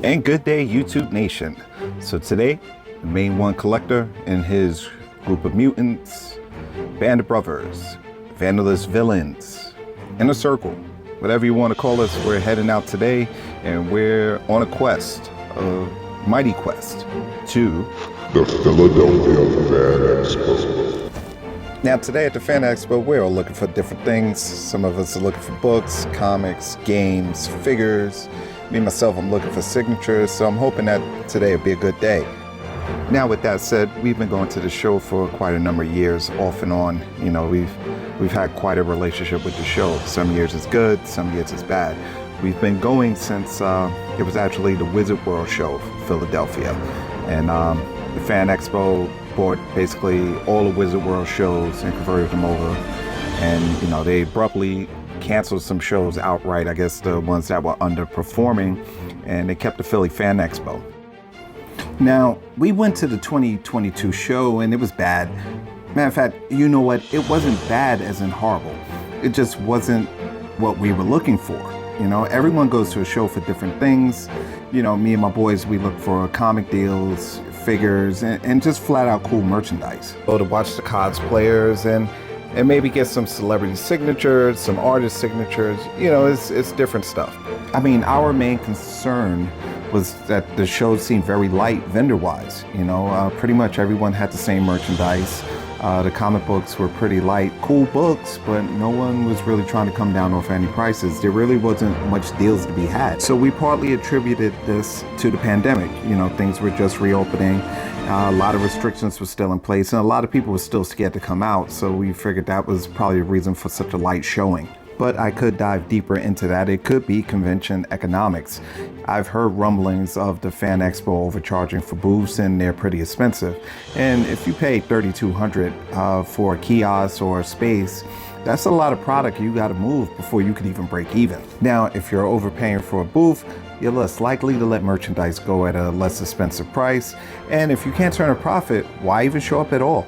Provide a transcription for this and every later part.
And good day, YouTube Nation. So today, the main one collector and his group of mutants, band of brothers, vandalist villains, inner circle, whatever you want to call us, we're heading out today and we're on a quest, a mighty quest, to the Philadelphia Fanexpo. Now today at the Fanexpo, we're all looking for different things. Some of us are looking for books, comics, games, figures. Me, myself, I'm looking for signatures, so I'm hoping that today will be a good day. Now with that said, we've been going to the show for quite a number of years, off and on. You know, we've had quite a relationship with the show. Some years it's good, some years it's bad. We've been going since it was actually the Wizard World show, Philadelphia. And the Fanexpo bought basically all the Wizard World shows and converted them over. And, you know, they abruptly canceled some shows outright, I guess the ones that were underperforming, and they kept the Philly Fanexpo. Now, we went to the 2022 show and it was bad. Matter of fact, you know what? It wasn't bad as in horrible. It just wasn't what we were looking for. You know, everyone goes to a show for different things. You know, me and my boys, we look for comic deals, figures, and just flat out cool merchandise. Go to watch the cosplayers and maybe get some celebrity signatures, some artist signatures. You know, it's different stuff. I mean, our main concern was that the show seemed very light vendor-wise. You know, pretty much everyone had the same merchandise. The comic books were pretty light, cool books, but no one was really trying to come down off any prices. There really wasn't much deals to be had. So we partly attributed this to the pandemic. You know, things were just reopening. A lot of restrictions were still in place, and a lot of people were still scared to come out. So we figured that was probably the reason for such a light showing. But I could dive deeper into that. It could be convention economics. I've heard rumblings of the Fanexpo overcharging for booths, and they're pretty expensive. And if you pay $3,200 for a kiosk or a space, that's a lot of product you got to move before you could even break even. Now, if you're overpaying for a booth, you're less likely to let merchandise go at a less expensive price. And if you can't turn a profit, why even show up at all?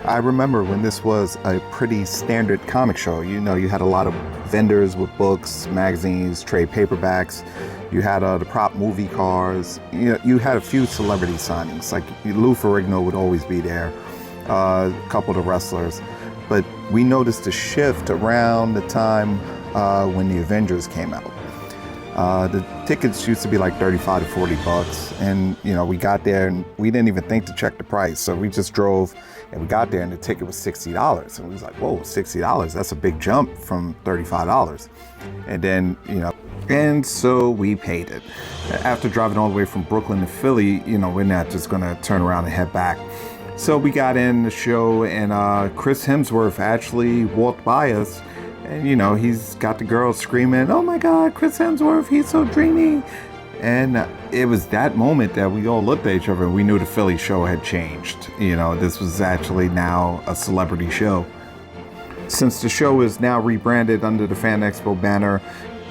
I remember when this was a pretty standard comic show. You know, you had a lot of vendors with books, magazines, trade paperbacks. You had the prop movie cars. You had a few celebrity signings, like Lou Ferrigno would always be there, a couple of the wrestlers. But we noticed a shift around the time when the Avengers came out. The tickets used to be like 35 to 40 bucks. And, you know, we got there and we didn't even think to check the price. So we just drove and we got there and the ticket was $60. And we was like, whoa, $60, that's a big jump from $35. And then, you know, and so we paid it. After driving all the way from Brooklyn to Philly, you know, we're not just gonna turn around and head back. So we got in the show and Chris Hemsworth actually walked by us. And, you know, he's got the girls screaming, oh my God, Chris Hemsworth, he's so dreamy. And it was that moment that we all looked at each other and we knew the Philly show had changed. You know, this was actually now a celebrity show. Since the show is now rebranded under the Fanexpo banner,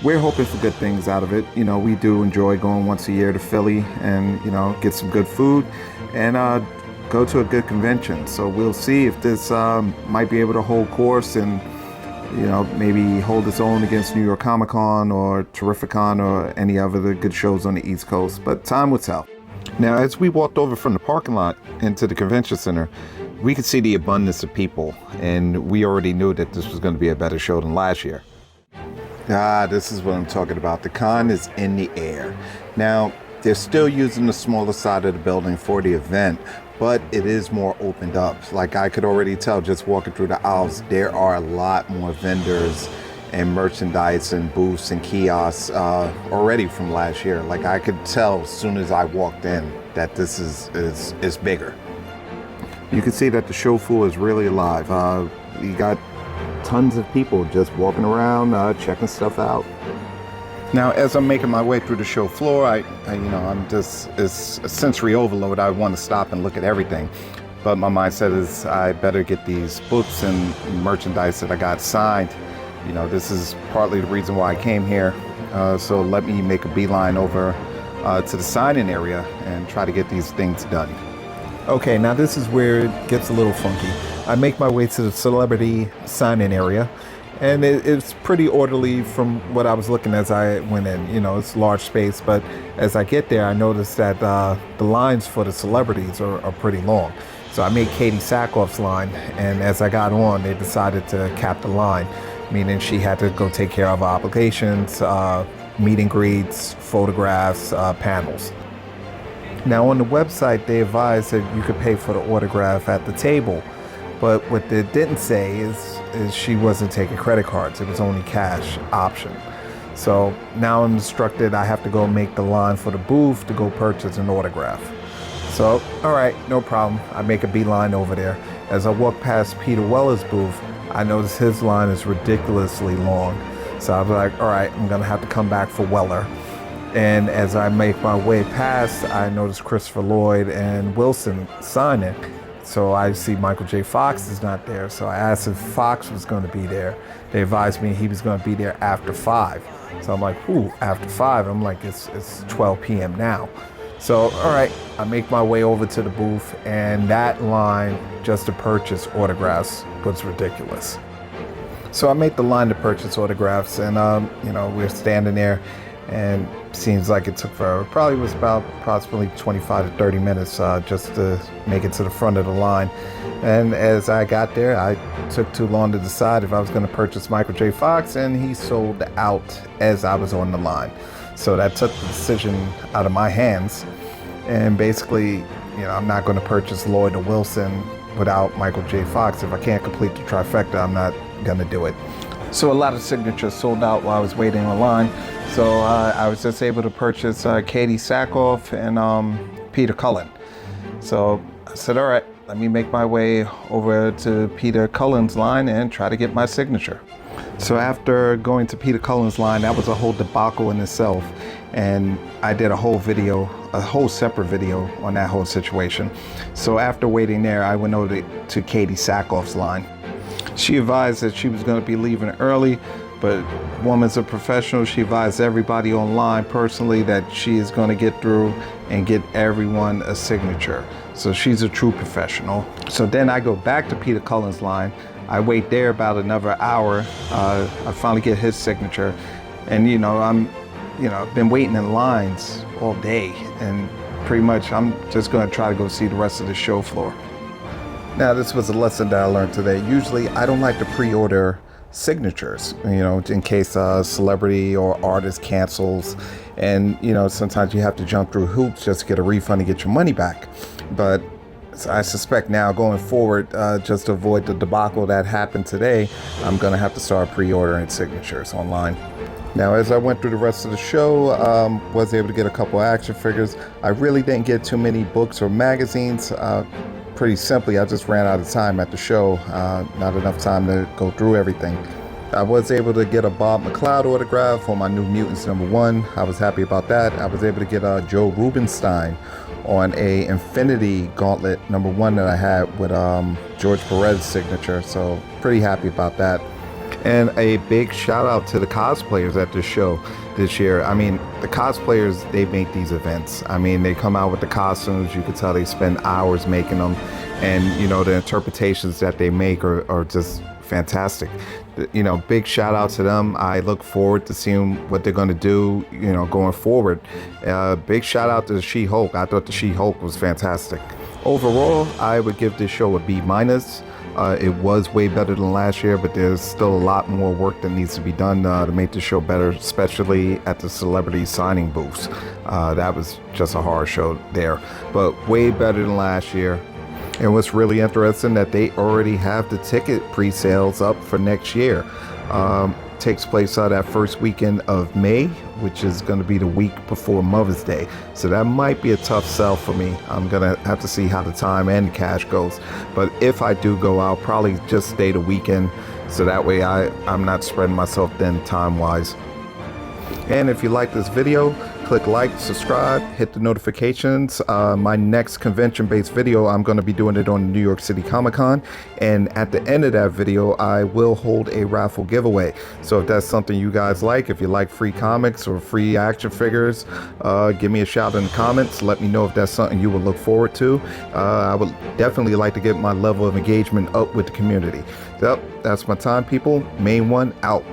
we're hoping for good things out of it. You know, we do enjoy going once a year to Philly and, you know, get some good food and go to a good convention. So we'll see if this might be able to hold course and, you know, maybe hold its own against New York Comic Con or Terrificon or any other the good shows on the East Coast, but time will tell. Now, as we walked over from the parking lot into the convention center, we could see the abundance of people, and we already knew that this was going to be a better show than last year. This is what I'm talking about. The con is in the air. Now, they're still using the smaller side of the building for the event, but it is more opened up. Like I could already tell just walking through the aisles, there are a lot more vendors and merchandise and booths and kiosks already from last year. Like I could tell as soon as I walked in that this is bigger. You can see that the show floor is really alive. You got tons of people just walking around, checking stuff out. Now, as I'm making my way through the show floor, I'm just, it's a sensory overload. I want to stop and look at everything. But my mindset is I better get these books and merchandise that I got signed. You know, this is partly the reason why I came here. So let me make a beeline over to the signing area and try to get these things done. Okay, now this is where it gets a little funky. I make my way to the celebrity sign-in area. And it's pretty orderly from what I was looking as I went in. You know, it's large space, but as I get there, I noticed that the lines for the celebrities are pretty long. So I made Katie Sackhoff's line, and as I got on, they decided to cap the line, meaning she had to go take care of her obligations, meet and greets, photographs, panels. Now on the website, they advised that you could pay for the autograph at the table, but what they didn't say is she wasn't taking credit cards. It was only cash option. So now I'm instructed I have to go make the line for the booth to go purchase an autograph. So, all right, no problem. I make a beeline over there. As I walk past Peter Weller's booth, I notice his line is ridiculously long. So I was like, all right, I'm gonna have to come back for Weller. And as I make my way past, I notice Christopher Lloyd and Wilson signing. So I see Michael J. Fox is not there. So I asked if Fox was going to be there. They advised me he was going to be there after 5. So I'm like, ooh, after 5? I'm like, it's 12 p.m. now. So, all right, I make my way over to the booth, and that line just to purchase autographs was ridiculous. So I made the line to purchase autographs, and we're standing there, and seems like it took forever. Probably was about approximately 25 to 30 minutes just to make it to the front of the line. And as I got there, I took too long to decide if I was going to purchase Michael J. Fox, and he sold out as I was on the line. So that took the decision out of my hands. And basically, I'm not going to purchase Lloyd or Wilson without Michael J. Fox. If I can't complete the trifecta, I'm not going to do it. So a lot of signatures sold out while I was waiting in line. So I was just able to purchase Katie Sackhoff and Peter Cullen. So I said, all right, let me make my way over to Peter Cullen's line and try to get my signature. So after going to Peter Cullen's line, that was a whole debacle in itself. And I did a whole separate video on that whole situation. So after waiting there, I went over to Katie Sackhoff's line. She advised that she was going to be leaving early, but woman's a professional. She advised everybody online personally that she is going to get through and get everyone a signature. So she's a true professional. So then I go back to Peter Cullen's line. I wait there about another hour. I finally get his signature. And I've been waiting in lines all day, and pretty much I'm just going to try to go see the rest of the show floor. Now, this was a lesson that I learned today. Usually I don't like to pre-order signatures, in case a celebrity or artist cancels. And, sometimes you have to jump through hoops just to get a refund and get your money back. But I suspect now going forward, just to avoid the debacle that happened today, I'm going to have to start pre-ordering signatures online. Now, as I went through the rest of the show, was able to get a couple action figures. I really didn't get too many books or magazines. Pretty simply, I just ran out of time at the show. Not enough time to go through everything. I was able to get a Bob McLeod autograph on my New Mutants #1. I was happy about that. I was able to get a Joe Rubinstein on a Infinity Gauntlet #1 that I had with George Perez's signature. So pretty happy about that. And a big shout out to the cosplayers at this show this year. I mean, the cosplayers, they make these events. I mean, they come out with the costumes. You can tell they spend hours making them. And, the interpretations that they make are just fantastic. Big shout out to them. I look forward to seeing what they're going to do, going forward. Big shout out to the She-Hulk. I thought the She-Hulk was fantastic. Overall, I would give this show a B-. It was way better than last year, but there's still a lot more work that needs to be done to make the show better, especially at the celebrity signing booths. That was just a horror show there, but way better than last year. And what's really interesting that they already have the ticket pre-sales up for next year. Takes place that first weekend of May, which is going to be the week before Mother's Day. So that might be a tough sell for me. I'm going to have to see how the time and the cash goes. But if I do go, I'll probably just stay the weekend. So that way I'm not spreading myself thin time-wise. And if you like this video, click like, subscribe, hit the notifications. My next convention-based video, I'm going to be doing it on New York City Comic Con. And at the end of that video, I will hold a raffle giveaway. So if that's something you guys like, if you like free comics or free action figures, give me a shout in the comments. Let me know if that's something you would look forward to. I would definitely like to get my level of engagement up with the community. Yep, that's my time, people. Main one out.